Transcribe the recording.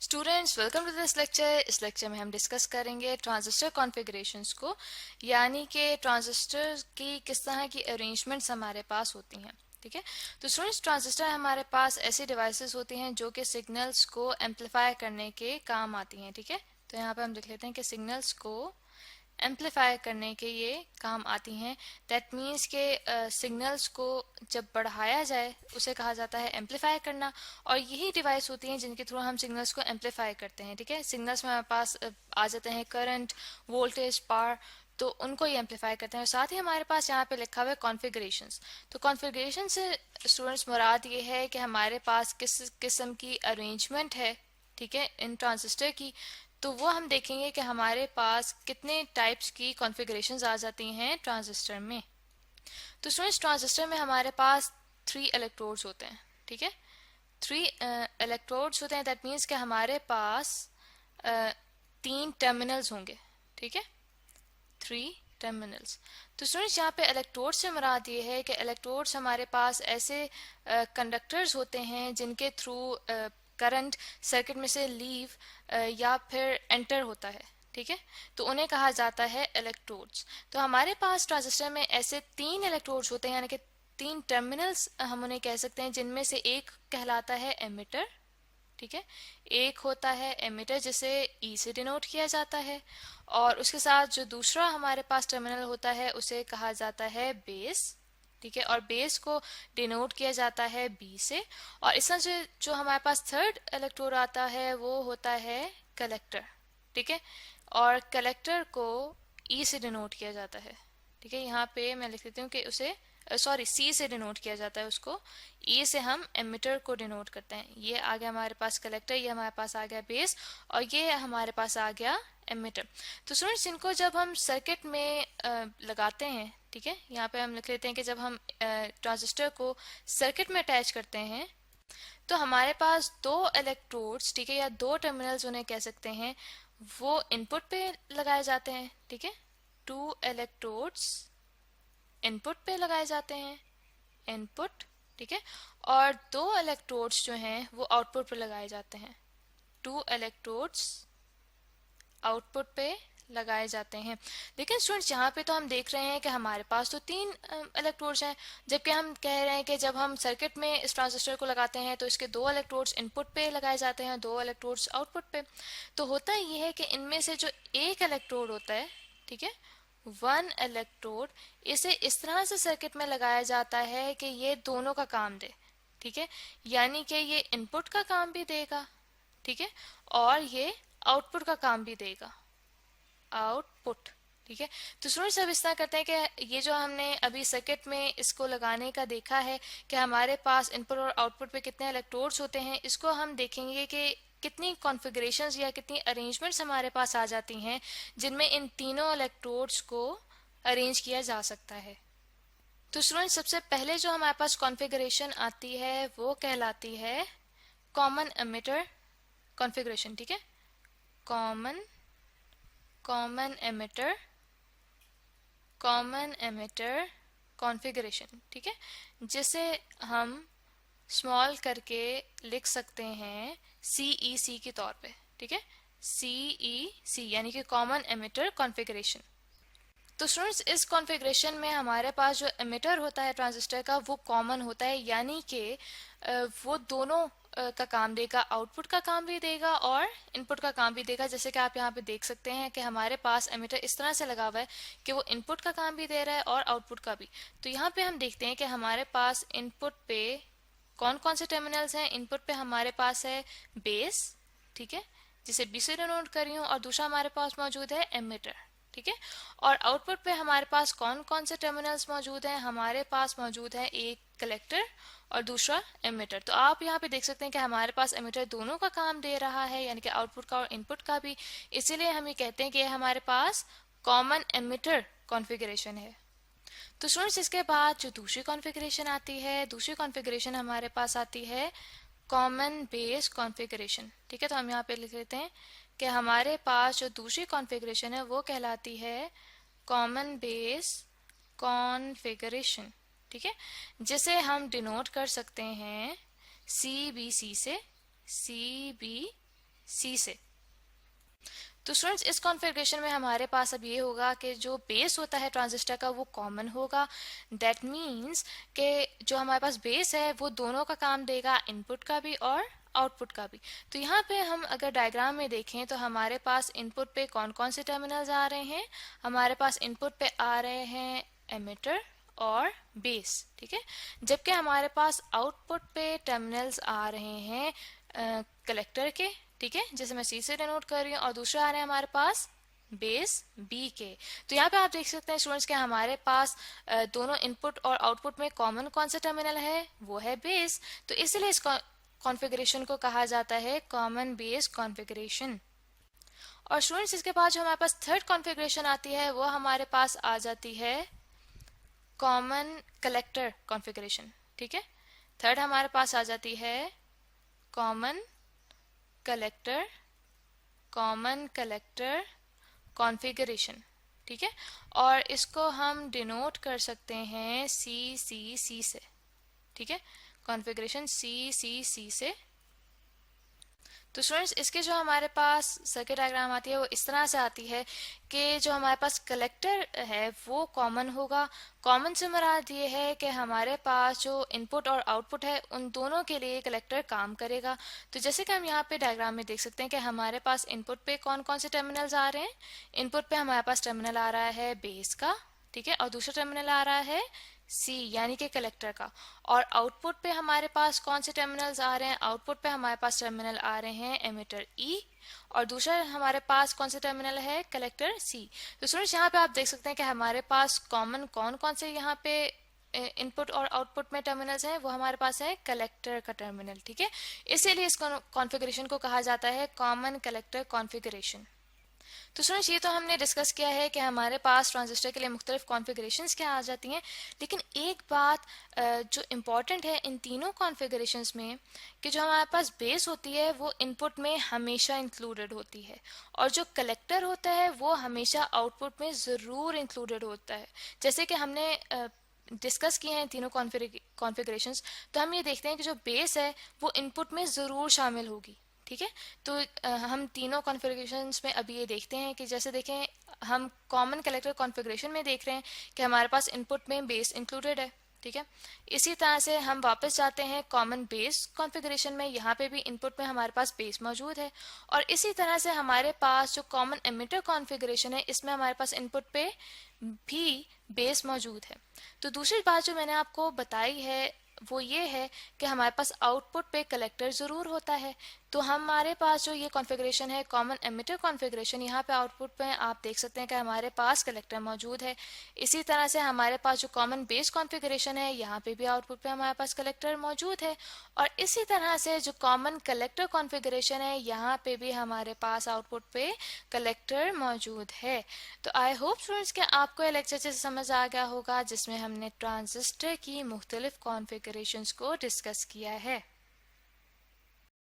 Students welcome to this lecture. इस lecture में हम डिस्कस करेंगे ट्रांजिस्टर कॉन्फ़िगरेशंस को, यानी कि ट्रांजिस्टर की किस तरह की अरेंजमेंट्स हमारे पास होती हैं। ठीक है, तो स्टूडेंट्स ट्रांजिस्टर हमारे पास ऐसी डिवाइसेस होती हैं जो कि सिग्नल्स को एम्पलीफाई करने के काम आती हैं। ठीक है, तो यहाँ पे हम लिख लेते हैं कि सिग्नल्स को एम्पलीफाई करने के ये काम आती हैं। दैट मीन्स के सिग्नल्स को जब बढ़ाया जाए उसे कहा जाता है एम्पलीफाई करना, और यही डिवाइस होती हैं जिनके थ्रू हम सिग्नल्स को एम्पलीफाई करते हैं। ठीक है, सिग्नल्स में हमारे पास आ जाते हैं करंट, वोल्टेज, पावर, तो उनको ये एम्पलीफाई करते हैं। और साथ ही हमारे पास यहाँ पे लिखा हुआ है कॉन्फ़िगरेशंस। तो कॉन्फ़िगरेशन से स्टूडेंट्स मुराद ये है कि हमारे पास किस किस्म की अरेंजमेंट है, ठीक है, इन ट्रांजिस्टर की। तो वो हम देखेंगे कि हमारे पास कितने टाइप्स की कॉन्फ़िगरेशंस आ जाती हैं ट्रांजिस्टर में। तो स्टूडेंट्स ट्रांजिस्टर में हमारे पास 3 इलेक्ट्रोड्स होते हैं। ठीक है, 3 इलेक्ट्रोड्स होते हैं। दैट मीन्स कि हमारे पास 3 टर्मिनल्स होंगे। ठीक है, 3 टर्मिनल्स। तो स्टूडेंट्स यहाँ पे इलेक्ट्रोड से मुराद ये है कि इलेक्ट्रोड्स हमारे पास ऐसे कंडक्टर्स होते हैं जिनके थ्रू करंट सर्किट में से लीव या फिर एंटर होता है। ठीक है, तो उन्हें कहा जाता है इलेक्ट्रोड्स। तो हमारे पास ट्रांजिस्टर में ऐसे 3 इलेक्ट्रोड्स होते हैं, यानी कि 3 टर्मिनल्स हम उन्हें कह सकते हैं, जिनमें से एक कहलाता है एमिटर। ठीक है, एक होता है एमिटर जिसे ई से डिनोट किया जाता है, और उसके साथ जो दूसरा हमारे पास टर्मिनल होता है उसे कहा जाता है बेस। ठीक है, और बेस को डिनोट किया जाता है बी से। और इसमें जो हमारे पास थर्ड इलेक्ट्रोड आता है वो होता है कलेक्टर। ठीक है, और कलेक्टर को ई से डिनोट किया जाता है। ठीक है, यहाँ पे मैं लिख देती हूँ कि उसे सी से डिनोट किया जाता है उसको। ई से हम एमिटर को डिनोट करते हैं। ये आ गया हमारे पास कलेक्टर, ये हमारे पास आ गया बेस, और ये हमारे पास आ गया एमिटर। तो स्टूडेंट्स इनको जब हम सर्किट में लगाते हैं, ठीक है, यहाँ पे हम लिख लेते हैं कि जब हम ट्रांजिस्टर को सर्किट में अटैच करते हैं तो हमारे पास 2 इलेक्ट्रोड्स, ठीक है, या 2 टर्मिनल्स उन्हें कह सकते हैं, वो इनपुट पे लगाए जाते हैं। ठीक है, 2 इलेक्ट्रोड्स इनपुट पे लगाए जाते हैं, इनपुट। ठीक है, और 2 इलेक्ट्रोड्स जो हैं वो आउटपुट पे लगाए जाते हैं। 2 इलेक्ट्रोड्स आउटपुट पे लगाए जाते हैं। लेकिन स्टूडेंट्स यहाँ पे तो हम देख रहे हैं कि हमारे पास तो 3 इलेक्ट्रोड्स हैं, जबकि हम कह रहे हैं कि जब हम सर्किट में इस ट्रांजिस्टर को लगाते हैं तो इसके 2 इलेक्ट्रोड्स इनपुट पे लगाए जाते हैं, 2 इलेक्ट्रोड्स आउटपुट पे। तो होता ये है कि इनमें से जो एक इलेक्ट्रोड होता है, ठीक है, 1 इलेक्ट्रोड, इसे इस तरह से सर्किट में लगाया जाता है कि ये दोनों का काम दे। ठीक है, यानी कि ये इनपुट का काम भी देगा, ठीक है, और ये आउटपुट का काम भी देगा, आउटपुट। ठीक है, तो स्टूडेंट्स अब इस तरह करते हैं कि ये जो हमने अभी सर्किट में इसको लगाने का देखा है कि हमारे पास इनपुट और आउटपुट पे कितने इलेक्ट्रोड्स होते हैं, इसको हम देखेंगे कि कितनी कॉन्फ़िगरेशंस या कितनी अरेंजमेंट्स हमारे पास आ जाती हैं जिनमें इन तीनों इलेक्ट्रोड्स को अरेंज किया जा सकता है। तो स्टूडेंट्स सबसे पहले जो हमारे पास कॉन्फ़िगरेशन आती है वो कहलाती है कॉमन एमिटर कॉन्फ़िगरेशन। ठीक है, कॉमन कॉमन एमिटर कॉन्फ़िगरेशन। ठीक है, जिसे हम स्मॉल करके लिख सकते हैं CEC के तौर पे। ठीक है, CEC यानी कि कॉमन एमिटर कॉन्फ़िगरेशन। तो स्टूडेंट्स इस कॉन्फ़िगरेशन में हमारे पास जो एमिटर होता है ट्रांजिस्टर का वो कॉमन होता है, यानी कि वो दोनों का काम देगा, आउटपुट का काम भी देगा और इनपुट का काम भी देगा। जैसे कि आप यहाँ पे देख सकते हैं कि हमारे पास एमिटर इस तरह से लगा हुआ है कि वो इनपुट का काम भी दे रहा है और आउटपुट का भी। तो यहाँ पे हम देखते हैं कि हमारे पास इनपुट पे कौन कौन से टर्मिनल्स हैं। इनपुट पे हमारे पास है बेस, ठीक है, जिसे बी से डिनोट कर रही हूँ, और दूसरा हमारे पास मौजूद है एमिटर। ठीक है, और आउटपुट पे हमारे पास कौन कौन से टर्मिनल्स मौजूद हैं। हमारे पास मौजूद है एक कलेक्टर और दूसरा एमिटर। तो आप यहाँ पे देख सकते हैं कि हमारे पास एमिटर दोनों का काम दे रहा है, यानी कि आउटपुट का और इनपुट का भी। इसीलिए हम ये कहते हैं कि हमारे पास कॉमन एमिटर कॉन्फ़िगरेशन है। तो स्टूडेंट्स इसके बाद जो दूसरी कॉन्फ़िगरेशन आती है, दूसरी कॉन्फ़िगरेशन हमारे पास आती है कॉमन बेस कॉन्फ़िगरेशन। ठीक है, तो हम यहाँ पे लिख लेते हैं कि हमारे पास जो दूसरी कॉन्फ़िगरेशन है वो कहलाती है कॉमन बेस कॉन्फ़िगरेशन। ठीक है, जिसे हम डिनोट कर सकते हैं CBC से, CBC। सी से। तो स्टूडेंट्स इस कॉन्फ़िगरेशन में हमारे पास अब ये होगा कि जो बेस होता है ट्रांजिस्टर का वो कॉमन होगा। दैट मीन्स कि जो हमारे पास बेस है वो दोनों का काम देगा, इनपुट का भी और आउटपुट का भी। तो यहाँ पे हम अगर डायग्राम में देखें तो हमारे पास इनपुट पे कौन कौन से टर्मिनल्स आ रहे हैं। हमारे पास इनपुट पे आ रहे हैं एमिटर और बेस, ठीक है। जबकि हमारे पास आउटपुट पे टर्मिनल्स आ रहे हैं कलेक्टर के, ठीक है, जैसे मैं सी से डिनोट कर रही हूँ, और दूसरा आ रहे हैं हमारे पास बेस बी के। तो यहाँ पे आप देख सकते हैं स्टूडेंट्स कि हमारे पास दोनों इनपुट और आउटपुट में कॉमन कौन सा टर्मिनल है, वो है बेस। तो इसलिए इस कॉन्फ़िगरेशन को कहा जाता है कॉमन बेस कॉन्फ़िगरेशन। और स्टूडेंट्स इसके बाद जो हमारे पास थर्ड कॉन्फ़िगरेशन आती है वो हमारे पास आ जाती है कॉमन कलेक्टर कॉन्फ़िगरेशन, ठीक है। थर्ड हमारे पास आ जाती है कॉमन कलेक्टर कॉन्फ़िगरेशन, ठीक है। और इसको हम डिनोट कर सकते हैं सी से, ठीक है, कॉन्फ़िगरेशन सी से। तो स्टूडेंट्स इसके जो हमारे पास सर्किट डायग्राम आती है वो इस तरह से आती है कि जो हमारे पास कलेक्टर है वो कॉमन होगा। कॉमन से मुराद ये है कि हमारे पास जो इनपुट और आउटपुट है उन दोनों के लिए कलेक्टर काम करेगा। तो जैसे कि हम यहाँ पे डायग्राम में देख सकते हैं कि हमारे पास इनपुट पे कौन कौन से टर्मिनल्स आ रहे हैं। इनपुट पे हमारे पास टर्मिनल आ रहा है बेस का, ठीक है, और दूसरा टर्मिनल आ रहा है सी यानी कि कलेक्टर का। और आउटपुट पे हमारे पास कौन से टर्मिनल्स आ रहे हैं, आउटपुट पे हमारे पास टर्मिनल आ रहे हैं एमिटर ई, और दूसरा हमारे पास कौन से टर्मिनल है, कलेक्टर सी। तो स्टूडेंट्स यहाँ पे आप देख सकते हैं कि हमारे पास कॉमन कौन कौन से यहाँ पे इनपुट और आउटपुट में टर्मिनल्स हैं, वो हमारे पास है कलेक्टर का टर्मिनल, ठीक है। इसीलिए इस कॉन्फ़िगरेशन को कहा जाता है कॉमन कलेक्टर कॉन्फ़िगरेशन। तो स्टूडेंट्स ये तो हमने डिस्कस किया है कि हमारे पास ट्रांजिस्टर के लिए मुख्तलिफ कॉन्फ़िगरेशंस क्या आ जाती हैं। लेकिन एक बात जो इम्पॉर्टेंट है इन तीनों कॉन्फ़िगरेशंस में कि जो हमारे पास बेस होती है वो इनपुट में हमेशा इंक्लूडेड होती है, और जो कलेक्टर होता है वो हमेशा आउटपुट में ज़रूर इंक्लूडेड होता है। जैसे कि हमने डिस्कस किए हैं तीनों कॉन्फ़िगरेशंस, तो हम ये देखते हैं कि जो बेस है वो इनपुट में ज़रूर शामिल होगी, ठीक है। तो हम तीनों कॉन्फ़िगरेशंस में अभी ये देखते हैं कि जैसे देखें हम कॉमन कलेक्टर कॉन्फ़िगरेशन में देख रहे हैं कि हमारे पास इनपुट में बेस इंक्लूडेड है, ठीक है। इसी तरह से हम वापस जाते हैं कॉमन बेस कॉन्फ़िगरेशन में, यहाँ पे भी इनपुट में हमारे पास बेस मौजूद है। और इसी तरह से हमारे पास जो कॉमन एमिटर कॉन्फ़िगरेशन है इसमें हमारे पास इनपुट पे भी बेस मौजूद है। तो दूसरी बात जो मैंने आपको बताई है वो ये है कि हमारे पास आउटपुट पे कलेक्टर ज़रूर होता है। तो हमारे पास जो ये कॉन्फ़िगरेशन है कॉमन एमिटर कॉन्फ़िगरेशन, यहाँ पे आउटपुट पे आप देख सकते हैं कि हमारे पास कलेक्टर मौजूद है। इसी तरह से हमारे पास जो कॉमन बेस कॉन्फ़िगरेशन है यहाँ पे भी आउटपुट पे हमारे पास कलेक्टर मौजूद है। और इसी तरह से जो कॉमन कलेक्टर कॉन्फ़िगरेशन है यहाँ पे भी हमारे पास आउटपुट पे कलेक्टर मौजूद है। तो आई होप स्टूडेंट्स कि आपको ये लेक्चर से समझ आ गया होगा जिसमें हमने ट्रांजिस्टर की मुख्तलिफ कॉन्फ़िगरेशंस को डिस्कस किया है।